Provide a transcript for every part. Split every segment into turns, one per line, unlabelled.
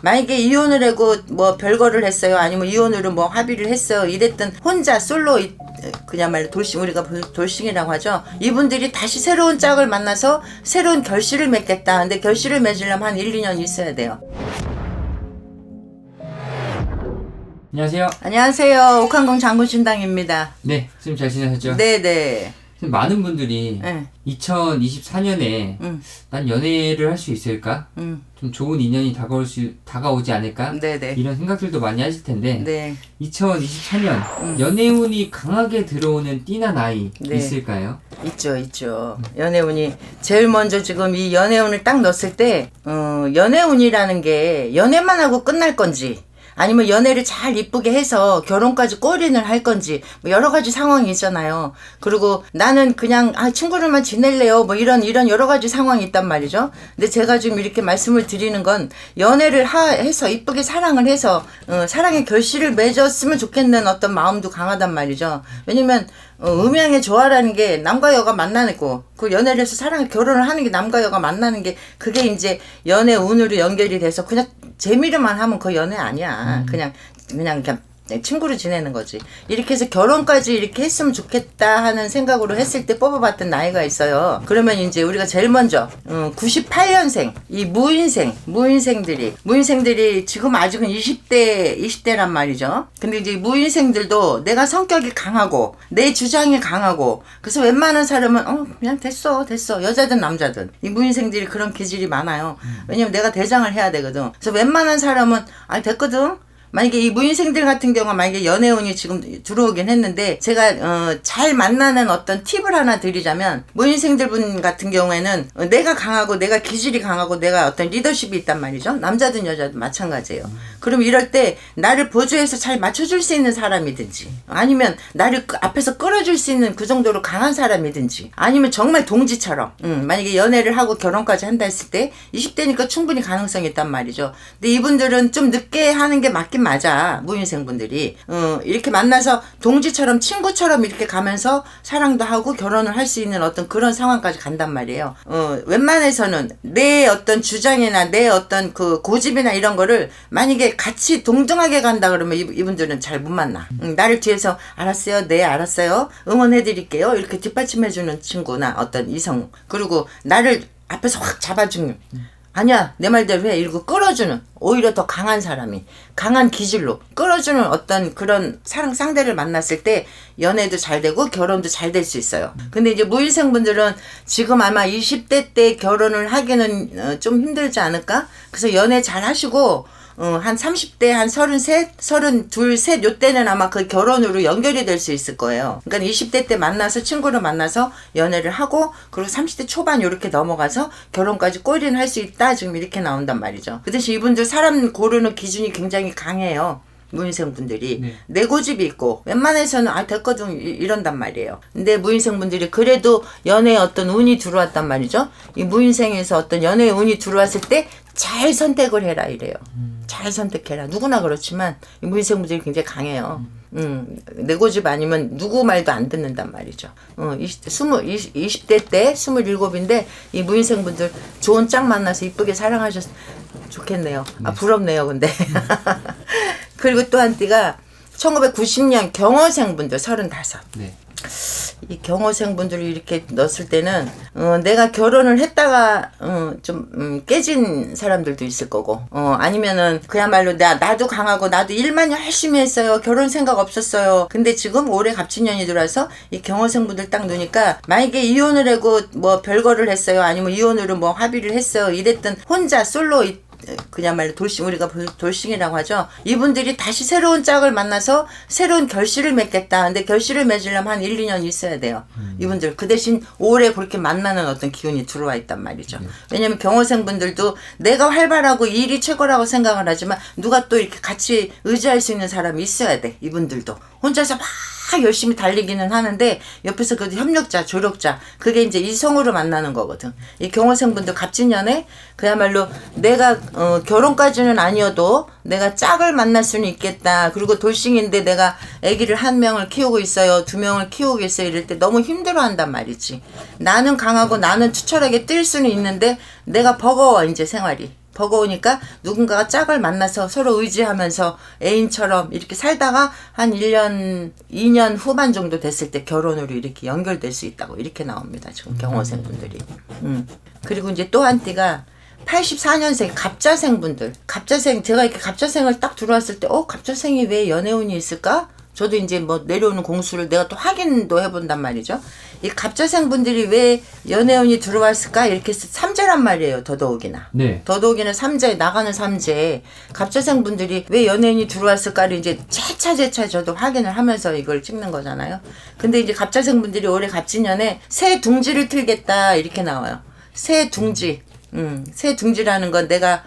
만약에 이혼을 하고 뭐 별거를 했어요. 아니면 이혼으로 뭐 합의를 했어요. 이랬던 혼자 솔로 그야말로 돌싱, 우리가 돌싱이라고 하죠. 이분들이 다시 새로운 짝을 만나서 새로운 결실을 맺겠다. 근데 결실을 맺으려면 한 1, 2년 있어야 돼요.
안녕하세요.
안녕하세요. 옥한궁 장군신당입니다.
네, 선생님 잘 지내셨죠?
네네.
많은 분들이
네.
2024년에 난 연애를 할 수 있을까? 좀 좋은 인연이 다가오지 않을까?
네네.
이런 생각들도 많이 하실 텐데
네.
2024년 연애운이 강하게 들어오는 띠나 나이
네.
있을까요?
있죠. 연애운이 제일 먼저 지금 이 연애운을 딱 넣었을 때 연애운이라는 게 연애만 하고 끝날 건지 아니면 연애를 잘 이쁘게 해서 결혼까지 골인을 할 건지 뭐 여러 가지 상황이 있잖아요. 그리고 나는 그냥 친구들만 지낼래요. 뭐 이런 여러 가지 상황이 있단 말이죠. 근데 제가 지금 이렇게 말씀을 드리는 건 연애를 해서 이쁘게 사랑을 해서 사랑의 결실을 맺었으면 좋겠는 어떤 마음도 강하단 말이죠. 왜냐면 음양의 조화라는 게 남과 여가 만나는 거, 그 연애를 해서 사랑을 결혼을 하는 게 남과 여가 만나는 게 그게 이제 연애 운으로 연결이 돼서 그냥 재미로만 하면 그 연애 아니야. 그냥 친구로 지내는 거지. 이렇게 해서 결혼까지 이렇게 했으면 좋겠다 하는 생각으로 했을 때 뽑아봤던 나이가 있어요. 그러면 이제 우리가 제일 먼저 98년생 이 무인생들이 지금 아직은 20대란 말이죠. 근데 이제 무인생들도 내가 성격이 강하고 내 주장이 강하고 그래서 웬만한 사람은 그냥 됐어 여자든 남자든 이 무인생들이 그런 기질이 많아요. 왜냐면 내가 대장을 해야 되거든. 그래서 웬만한 사람은 됐거든. 만약에 이 무인생들 같은 경우는 만약에 연애운이 지금 들어오긴 했는데 제가 잘 만나는 어떤 팁을 하나 드리자면 무인생들 분 같은 경우에는 내가 강하고 내가 기질이 강하고 내가 어떤 리더십이 있단 말이죠. 남자든 여자든 마찬가지예요. 그럼 이럴 때 나를 보조해서 잘 맞춰줄 수 있는 사람이든지 아니면 나를 앞에서 끌어줄 수 있는 그 정도로 강한 사람이든지 아니면 정말 동지처럼 만약에 연애를 하고 결혼까지 한다 했을 때 20대니까 충분히 가능성이 있단 말이죠. 근데 이분들은 좀 늦게 하는 게 맞긴 맞아. 무인생분들이 이렇게 만나서 동지처럼 친구처럼 이렇게 가면서 사랑도 하고 결혼을 할 수 있는 어떤 그런 상황까지 간단 말이에요. 웬만해서는 내 어떤 주장이나 내 어떤 그 고집이나 이런 거를 만약에 같이 동등하게 간다 그러면 이분들은 잘 못 만나. 나를 뒤에서 알았어요, 네 알았어요, 응원해드릴게요 이렇게 뒷받침해주는 친구나 어떤 이성, 그리고 나를 앞에서 확 잡아주는 아니야 내 말대로 해 이러고 끌어주는, 오히려 더 강한 사람이 강한 기질로 끌어주는 어떤 그런 사랑 상대를 만났을 때 연애도 잘 되고 결혼도 잘 될 수 있어요. 근데 이제 무인생분들은 지금 아마 20대 때 결혼을 하기는 좀 힘들지 않을까? 그래서 연애 잘 하시고 한 30대 한 33, 32, 셋 요때는 아마 그 결혼으로 연결이 될 수 있을 거예요. 그러니까 20대 때 만나서 친구를 만나서 연애를 하고 그리고 30대 초반 요렇게 넘어가서 결혼까지 골인 할 수 있다 지금 이렇게 나온단 말이죠. 그 대신 이분들 사람 고르는 기준이 굉장히 강해요. 무인생분들이 네. 내 고집이 있고 웬만해서는 됐거든 이런단 말이에요. 근데 무인생분들이 그래도 연애에 어떤 운이 들어왔단 말이죠. 이 무인생에서 어떤 연애의 운이 들어왔을 때 잘 선택을 해라 이래요. 잘 선택해라. 누구나 그렇지만 이 무인생분들이 굉장히 강해요. 내 고집 아니면 누구 말도 안 듣는단 말이죠. 20대 때 27인데 이 무인생분들 좋은 짝 만나서 이쁘게 사랑하셨 좋겠네요. 부럽네요 근데. 그리고 또 한 띠가 1990년 경어생분들 35. 네. 이 경어생분들을 이렇게 넣었을 때는 내가 결혼을 했다가 좀 깨진 사람들도 있을 거고 아니면은 그야말로 나도 강하고 나도 일만 열심히 했어요. 결혼 생각 없었어요. 근데 지금 올해 갑진년이 들어와서 이 경어생분들 딱 놓으니까 만약에 이혼을 하고 뭐 별거를 했어요. 아니면 이혼으로 뭐 합의를 했어요. 이랬던 혼자 솔로 그야말로 돌싱, 우리가 돌싱이라고 하죠. 이분들이 다시 새로운 짝을 만나서 새로운 결실을 맺겠다. 근데 결실을 맺으려면 한 1, 2년 있어야 돼요. 이분들 그 대신 오래 그렇게 만나는 어떤 기운이 들어와 있단 말이죠. 왜냐면 경호생분들도 내가 활발하고 일이 최고라고 생각을 하지만 누가 또 이렇게 같이 의지할 수 있는 사람이 있어야 돼. 이분들도 혼자서 막 열심히 달리기는 하는데 옆에서 그 협력자, 조력자, 그게 이제 이성으로 만나는 거거든. 이 경호생분들 갑진년에 그야말로 내가 결혼까지는 아니어도 내가 짝을 만날 수는 있겠다. 그리고 돌싱인데 내가 아기를 1명을 키우고 있어요. 2명을 키우고 있어요. 이럴 때 너무 힘들어한단 말이지. 나는 강하고 나는 투철하게 뛸 수는 있는데 내가 버거워 이제 생활이. 버거우니까 누군가가 짝을 만나서 서로 의지하면서 애인처럼 이렇게 살다가 한 1년, 2년 후반 정도 됐을 때 결혼으로 이렇게 연결될 수 있다고 이렇게 나옵니다. 지금 경호생분들이. 그리고 이제 또 한 띠가 84년생 갑자생분들. 갑자생, 제가 이렇게 갑자생을 딱 들어왔을 때, 갑자생이 왜 연애운이 있을까? 저도 이제 뭐 내려오는 공수를 내가 또 확인도 해본단 말이죠. 이 갑자생 분들이 왜 연애운이 들어왔을까? 이렇게 삼재란 말이에요. 더더욱이나.
네.
더더욱이나 삼재, 나가는 삼재. 갑자생 분들이 왜 연예인이 들어왔을까를 이제 재차 저도 확인을 하면서 이걸 찍는 거잖아요. 근데 이제 갑자생 분들이 올해 갑진년에 새 둥지를 틀겠다 이렇게 나와요. 새 둥지. 새 둥지라는 건 내가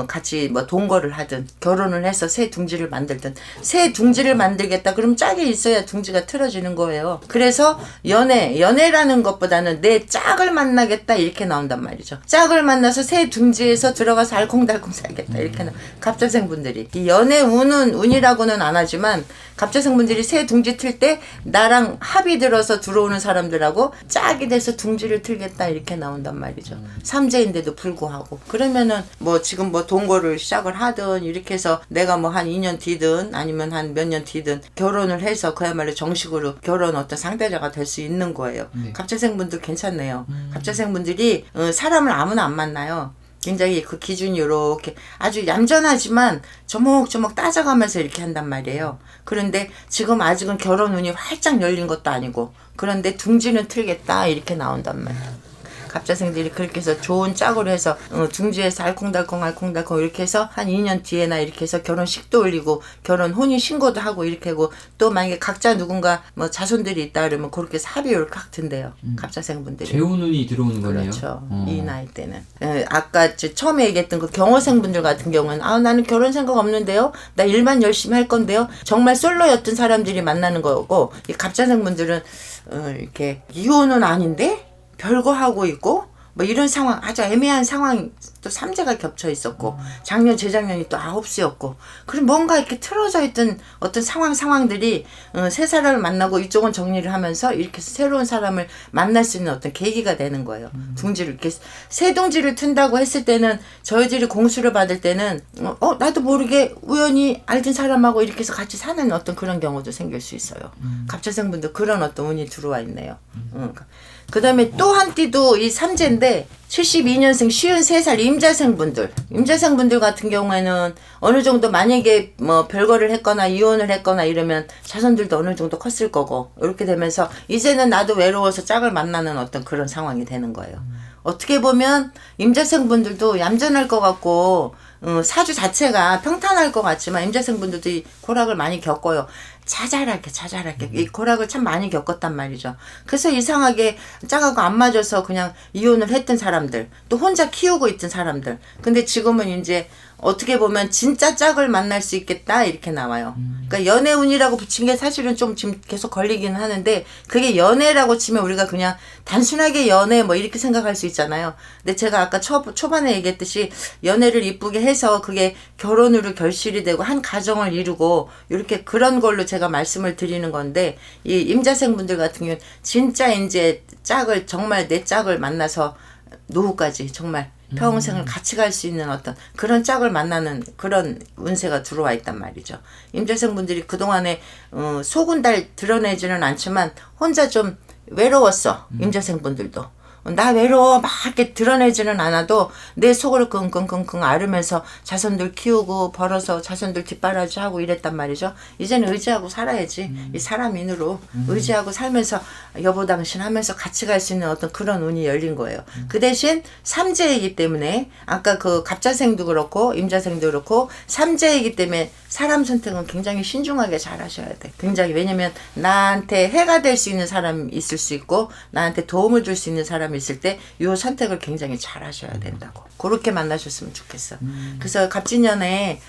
같이 동거를 하든 결혼을 해서 새 둥지를 만들든 새 둥지를 만들겠다 그럼 짝이 있어야 둥지가 틀어지는 거예요. 그래서 연애라는 것보다는 내 짝을 만나겠다 이렇게 나온단 말이죠. 짝을 만나서 새 둥지에서 들어가서 알콩달콩 살겠다 이렇게 갑자생 분들이 이 연애 운이라고는 안 하지만 갑자생 분들이 새 둥지 틀 때 나랑 합이 들어서 들어오는 사람들하고 짝이 돼서 둥지를 틀겠다 이렇게 나온단 말이죠. 삼재인데도 불구하고 그러면은 지금 동거를 시작을 하든 이렇게 해서 내가 한 2년 뒤든 아니면 한 몇 년 뒤든 결혼을 해서 그야말로 정식으로 결혼 어떤 상대자가 될 수 있는 거예요. 네. 갑자생 분들 괜찮네요. 갑자생 분들이 사람을 아무나 안 만나요. 굉장히 그 기준이 이렇게 아주 얌전하지만 조목조목 따져가면서 이렇게 한단 말이에요. 그런데 지금 아직은 결혼 운이 활짝 열린 것도 아니고 그런데 둥지는 틀겠다 이렇게 나온단 말이에요. 갑자생들이 그렇게 해서 좋은 짝으로 해서 둥지에서 알콩달콩 이렇게 해서 한 2년 뒤에나 이렇게 해서 결혼식도 올리고 결혼 혼인 신고도 하고 이렇게 하고 또 만약에 각자 누군가 자손들이 있다 그러면 그렇게 해서 합의 이렇게 확 든대요. 갑자생분들이.
재혼운이 들어오는 거네요.
그렇죠. 이 나이 때는. 아까 처음에 얘기했던 그 경호생분들 같은 경우는 나는 결혼 생각 없는데요. 나 일만 열심히 할 건데요. 정말 솔로였던 사람들이 만나는 거고 이 갑자생분들은 이렇게 이혼은 아닌데 별거 하고 있고 이런 상황 아주 애매한 상황 또 삼재가 겹쳐 있었고 작년 재작년이 또 9수였고 그럼 뭔가 이렇게 틀어져 있던 어떤 상황들이 새 사람을 만나고 이쪽은 정리를 하면서 이렇게 새로운 사람을 만날 수 있는 어떤 계기가 되는 거예요. 둥지를 이렇게 새 둥지를 튼다고 했을 때는 저희들이 공수를 받을 때는 나도 모르게 우연히 알던 사람하고 이렇게 해서 같이 사는 어떤 그런 경우도 생길 수 있어요. 갑자생분들 그런 어떤 운이 들어와 있네요. 그 다음에 또 한 띠도 이 삼재인데 72년생 53살 임자생분들 같은 경우에는 어느 정도 만약에 별거를 했거나 이혼을 했거나 이러면 자손들도 어느 정도 컸을 거고 이렇게 되면서 이제는 나도 외로워서 짝을 만나는 어떤 그런 상황이 되는 거예요. 어떻게 보면 임자생분들도 얌전할 것 같고 사주 자체가 평탄할 것 같지만 임자생분들도 이 고락을 많이 겪어요. 자잘하게 이 고락을 참 많이 겪었단 말이죠. 그래서 이상하게 짝하고 안 맞아서 그냥 이혼을 했던 사람들 또 혼자 키우고 있던 사람들 근데 지금은 이제 어떻게 보면 진짜 짝을 만날 수 있겠다 이렇게 나와요. 그러니까 연애운이라고 붙인 게 사실은 좀 지금 계속 걸리기는 하는데 그게 연애라고 치면 우리가 그냥 단순하게 연애 이렇게 생각할 수 있잖아요. 근데 제가 아까 초반에 얘기했듯이 연애를 이쁘게 해서 그게 결혼으로 결실이 되고 한 가정을 이루고 이렇게 그런 걸로 제가 말씀을 드리는 건데 이 임자생분들 같은 경우는 진짜 이제 정말 내 짝을 만나서 노후까지 정말 평생을 같이 갈 수 있는 어떤 그런 짝을 만나는 그런 운세가 들어와 있단 말이죠. 임자생분들이 그동안에 속은 달 드러내지는 않지만 혼자 좀 외로웠어. 임자생분들도. 나 외로워 막 이렇게 드러내지는 않아도 내 속을 끙끙끙끙 앓으면서 자손들 키우고 벌어서 자손들 뒷바라지하고 이랬단 말이죠. 이제는 의지하고 살아야지. 이 사람인으로 의지하고 살면서 여보 당신 하면서 같이 갈 수 있는 어떤 그런 운이 열린 거예요. 그 대신 삼재이기 때문에 아까 그 갑자생도 그렇고 임자생도 그렇고 삼재이기 때문에 사람 선택은 굉장히 신중하게 잘 하셔야 돼. 굉장히 왜냐면 나한테 해가 될 수 있는 사람이 있을 수 있고 나한테 도움을 줄 수 있는 사람이 있을 때 이 선택을 굉장히 잘 하셔야 된다고. 그렇게 만나셨으면 좋겠어. 그래서 갑진년에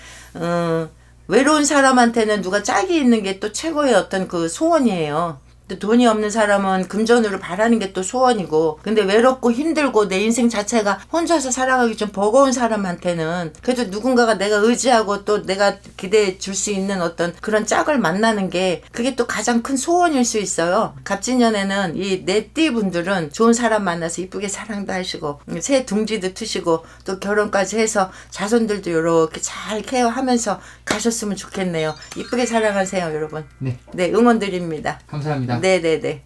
외로운 사람한테는 누가 짝이 있는 게 또 최고의 어떤 그 소원이에요. 또 돈이 없는 사람은 금전으로 바라는 게 또 소원이고, 근데 외롭고 힘들고 내 인생 자체가 혼자서 살아가기 좀 버거운 사람한테는 그래도 누군가가 내가 의지하고 또 내가 기대해 줄 수 있는 어떤 그런 짝을 만나는 게 그게 또 가장 큰 소원일 수 있어요. 갑진년에는 이 내띠 분들은 좋은 사람 만나서 이쁘게 사랑도 하시고 새 둥지도 트시고 또 결혼까지 해서 자손들도 이렇게 잘 케어하면서 가셨으면 좋겠네요. 이쁘게 사랑하세요, 여러분.
네.
네, 응원드립니다.
감사합니다.
네네네.